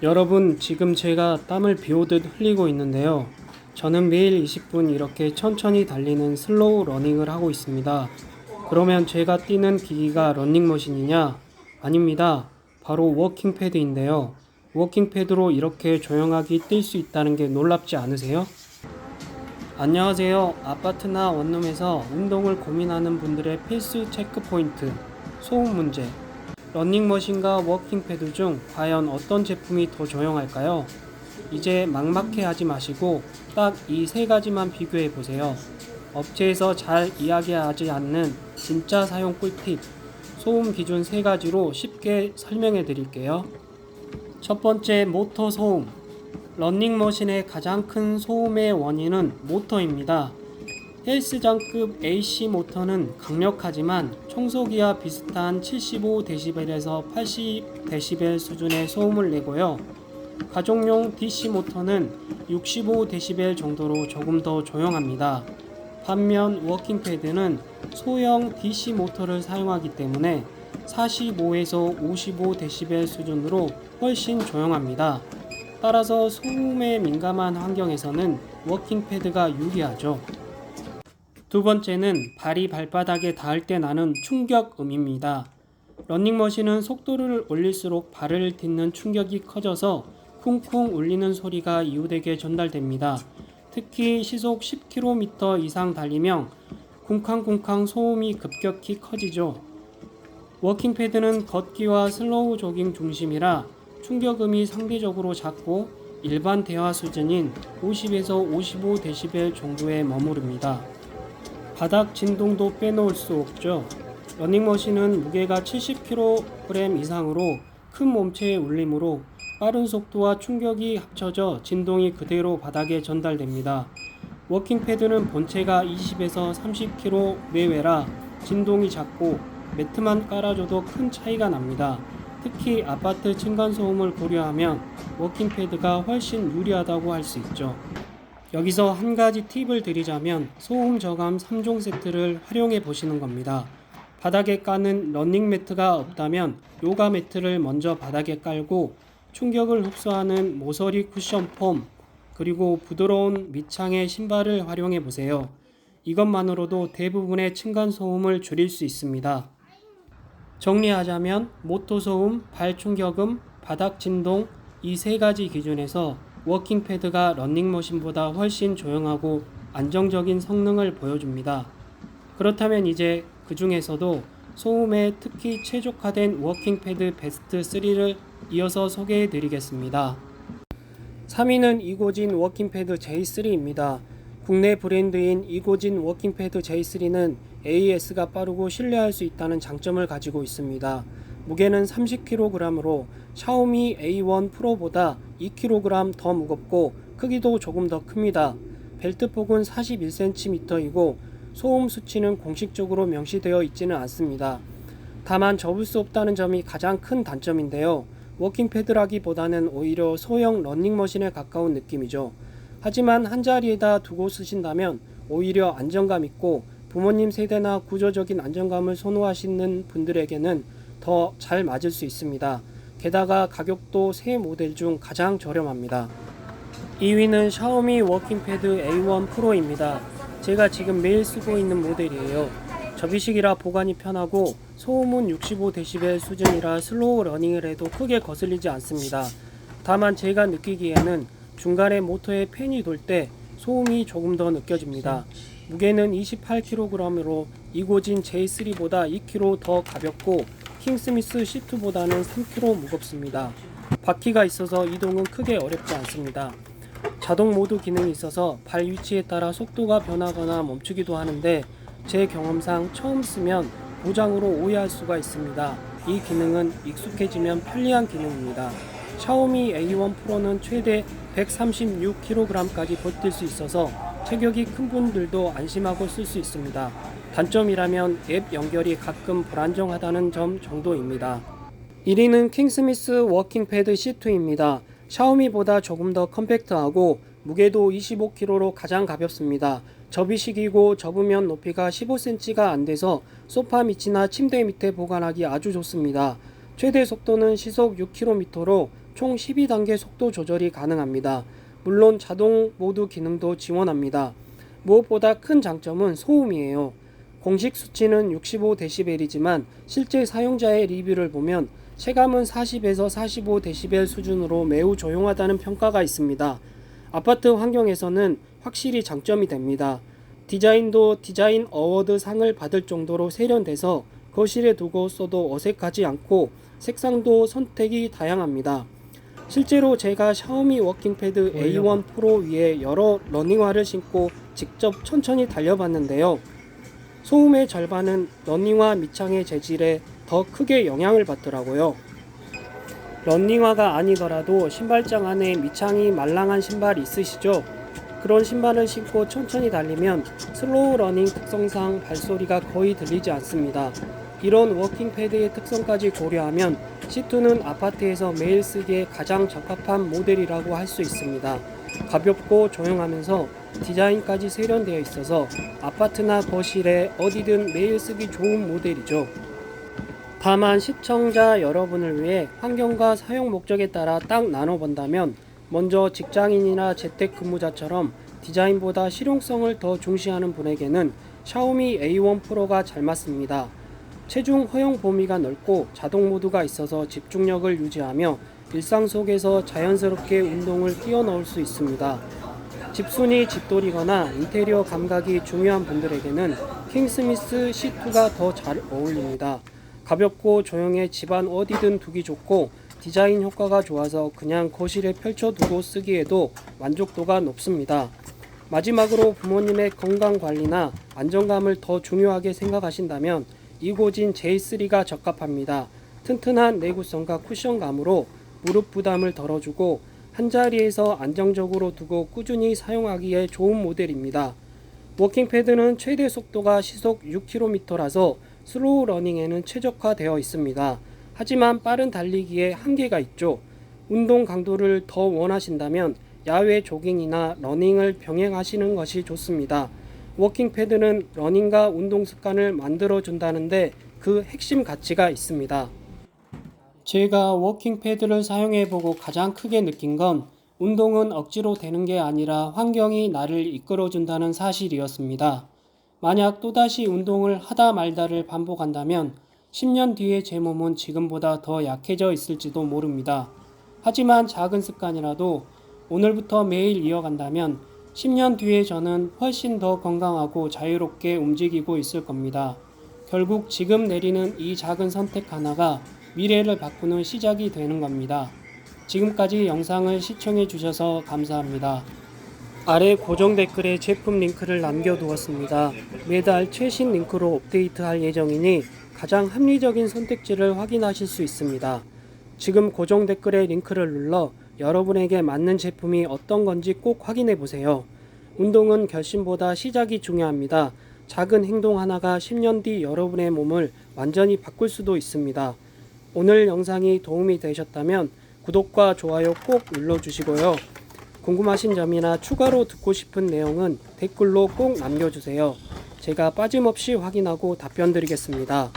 여러분, 지금 제가 땀을 비오듯 흘리고 있는데요. 저는 매일 20분 이렇게 천천히 달리는 슬로우 러닝을 하고 있습니다. 그러면 제가 뛰는 기기가 러닝머신이냐? 아닙니다. 바로 워킹 패드인데요. 워킹 패드로 이렇게 조용하게 뛸 수 있다는 게 놀랍지 않으세요? 안녕하세요. 아파트나 원룸에서 운동을 고민하는 분들의 필수 체크포인트, 소음 문제. 러닝머신과 워킹패드 중 과연 어떤 제품이 더 조용할까요? 이제 막막해 하지 마시고 딱 이 세 가지만 비교해 보세요. 업체에서 잘 이야기하지 않는 진짜 사용 꿀팁, 소음 기준 세 가지로 쉽게 설명해 드릴게요. 첫 번째, 모터 소음. 러닝머신의 가장 큰 소음의 원인은 모터입니다. 헬스장급 AC 모터는 강력하지만 청소기와 비슷한 75dB에서 80dB 수준의 소음을 내고요. 가족용 DC 모터는 65dB 정도로 조금 더 조용합니다. 반면 워킹 패드는 소형 DC 모터를 사용하기 때문에 45에서 55dB 수준으로 훨씬 조용합니다. 따라서 소음에 민감한 환경에서는 워킹 패드가 유리하죠. 두 번째는 발이 발바닥에 닿을 때 나는 충격음입니다. 러닝머신은 속도를 올릴수록 발을 딛는 충격이 커져서 쿵쿵 울리는 소리가 이웃에게 전달됩니다. 특히 시속 10km 이상 달리면 쿵쾅쿵쾅 소음이 급격히 커지죠. 워킹 패드는 걷기와 슬로우 조깅 중심이라 충격음이 상대적으로 작고 일반 대화 수준인 50에서 55dB 정도에 머무릅니다. 바닥 진동도 빼놓을 수 없죠. 러닝머신은 무게가 70kg 이상으로 큰 몸체의 울림으로 빠른 속도와 충격이 합쳐져 진동이 그대로 바닥에 전달됩니다. 워킹 패드는 본체가 20에서 30kg 내외라 진동이 작고 매트만 깔아줘도 큰 차이가 납니다. 특히 아파트 층간소음을 고려하면 워킹 패드가 훨씬 유리하다고 할 수 있죠. 여기서 한 가지 팁을 드리자면 소음 저감 3종 세트를 활용해 보시는 겁니다. 바닥에 까는 러닝 매트가 없다면 요가 매트를 먼저 바닥에 깔고 충격을 흡수하는 모서리 쿠션 폼 그리고 부드러운 밑창의 신발을 활용해 보세요. 이것만으로도 대부분의 층간 소음을 줄일 수 있습니다. 정리하자면 모터 소음, 발 충격음, 바닥 진동 이 세 가지 기준에서 워킹 패드가 러닝머신보다 훨씬 조용하고 안정적인 성능을 보여줍니다. 그렇다면 이제 그 중에서도 소음에 특히 최적화된 워킹 패드 베스트 3를 이어서 소개해 드리겠습니다. 3위는 이고진 워킹 패드 J3입니다. 국내 브랜드인 이고진 워킹 패드 J3는 AS가 빠르고 신뢰할 수 있다는 장점을 가지고 있습니다. 무게는 30kg으로 샤오미 A1 프로보다 2kg 더 무겁고 크기도 조금 더 큽니다. 벨트폭은 41cm이고 소음 수치는 공식적으로 명시되어 있지는 않습니다. 다만 접을 수 없다는 점이 가장 큰 단점인데요. 워킹 패드라기보다는 오히려 소형 러닝머신에 가까운 느낌이죠. 하지만 한자리에다 두고 쓰신다면 오히려 안정감 있고 부모님 세대나 구조적인 안정감을 선호하시는 분들에게는 더 잘 맞을 수 있습니다. 게다가 가격도 새 모델 중 가장 저렴합니다. 2위는 샤오미 워킹 패드 A1 프로입니다. 제가 지금 매일 쓰고 있는 모델이에요. 접이식이라 보관이 편하고 소음은 65dB 수준이라 슬로우 러닝을 해도 크게 거슬리지 않습니다. 다만 제가 느끼기에는 중간에 모터에 팬이 돌 때 소음이 조금 더 느껴집니다. 무게는 28kg으로 이고진 J3보다 2kg 더 가볍고 킹스미스 C2보다는 3kg 무겁습니다. 바퀴가 있어서 이동은 크게 어렵지 않습니다. 자동 모드 기능이 있어서 발 위치에 따라 속도가 변하거나 멈추기도 하는데 제 경험상 처음 쓰면 고장으로 오해할 수가 있습니다. 이 기능은 익숙해지면 편리한 기능입니다. 샤오미 A1 프로는 최대 136kg까지 버틸 수 있어서 체격이 큰 분들도 안심하고 쓸 수 있습니다. 단점이라면 앱 연결이 가끔 불안정하다는 점 정도입니다. 1위는 킹스미스 워킹 패드 C2입니다. 샤오미보다 조금 더 컴팩트하고 무게도 25kg로 가장 가볍습니다. 접이식이고 접으면 높이가 15cm가 안 돼서 소파 밑이나 침대 밑에 보관하기 아주 좋습니다. 최대 속도는 시속 6km로 총 12단계 속도 조절이 가능합니다. 물론 자동 모드 기능도 지원합니다. 무엇보다 큰 장점은 소음이에요. 공식 수치는 65dB이지만 실제 사용자의 리뷰를 보면 체감은 40에서 45dB 수준으로 매우 조용하다는 평가가 있습니다. 아파트 환경에서는 확실히 장점이 됩니다. 디자인도 디자인 어워드 상을 받을 정도로 세련돼서 거실에 두고 써도 어색하지 않고 색상도 선택이 다양합니다. 실제로 제가 샤오미 워킹패드 A1 프로 위에 여러 러닝화를 신고 직접 천천히 달려봤는데요. 소음의 절반은 러닝화 밑창의 재질에 더 크게 영향을 받더라고요. 러닝화가 아니더라도 신발장 안에 밑창이 말랑한 신발 있으시죠? 그런 신발을 신고 천천히 달리면 슬로우 러닝 특성상 발소리가 거의 들리지 않습니다. 이런 워킹패드의 특성까지 고려하면 C2는 아파트에서 매일 쓰기에 가장 적합한 모델이라고 할 수 있습니다. 가볍고 조용하면서 디자인까지 세련되어 있어서 아파트나 거실에 어디든 매일 쓰기 좋은 모델이죠. 다만 시청자 여러분을 위해 환경과 사용 목적에 따라 딱 나눠본다면 먼저 직장인이나 재택근무자처럼 디자인보다 실용성을 더 중시하는 분에게는 샤오미 A1 프로가 잘 맞습니다. 체중 허용 범위가 넓고 자동 모드가 있어서 집중력을 유지하며 일상 속에서 자연스럽게 운동을 끼워 넣을 수 있습니다. 집순이 집돌이거나 인테리어 감각이 중요한 분들에게는 킹스미스 C2가 더 잘 어울립니다. 가볍고 조용해 집안 어디든 두기 좋고 디자인 효과가 좋아서 그냥 거실에 펼쳐두고 쓰기에도 만족도가 높습니다. 마지막으로 부모님의 건강관리나 안정감을 더 중요하게 생각하신다면 이고진 J3가 적합합니다. 튼튼한 내구성과 쿠션감으로 무릎 부담을 덜어주고 한자리에서 안정적으로 두고 꾸준히 사용하기에 좋은 모델입니다. 워킹패드는 최대 속도가 시속 6km라서 슬로우 러닝에는 최적화되어 있습니다. 하지만 빠른 달리기에 한계가 있죠. 운동 강도를 더 원하신다면 야외 조깅이나 러닝을 병행하시는 것이 좋습니다. 워킹패드는 러닝과 운동 습관을 만들어준다는데 그 핵심 가치가 있습니다. 제가 워킹패드를 사용해보고 가장 크게 느낀 건 운동은 억지로 되는 게 아니라 환경이 나를 이끌어준다는 사실이었습니다. 만약 또다시 운동을 하다 말다를 반복한다면 10년 뒤에 제 몸은 지금보다 더 약해져 있을지도 모릅니다. 하지만 작은 습관이라도 오늘부터 매일 이어간다면 10년 뒤에 저는 훨씬 더 건강하고 자유롭게 움직이고 있을 겁니다. 결국 지금 내리는 이 작은 선택 하나가 미래를 바꾸는 시작이 되는 겁니다. 지금까지 영상을 시청해 주셔서 감사합니다. 아래 고정 댓글에 제품 링크를 남겨두었습니다. 매달 최신 링크로 업데이트할 예정이니 가장 합리적인 선택지를 확인하실 수 있습니다. 지금 고정 댓글에 링크를 눌러 여러분에게 맞는 제품이 어떤 건지 꼭 확인해 보세요. 운동은 결심보다 시작이 중요합니다. 작은 행동 하나가 10년 뒤 여러분의 몸을 완전히 바꿀 수도 있습니다. 오늘 영상이 도움이 되셨다면 구독과 좋아요 꼭 눌러주시고요. 궁금하신 점이나 추가로 듣고 싶은 내용은 댓글로 꼭 남겨주세요. 제가 빠짐없이 확인하고 답변 드리겠습니다.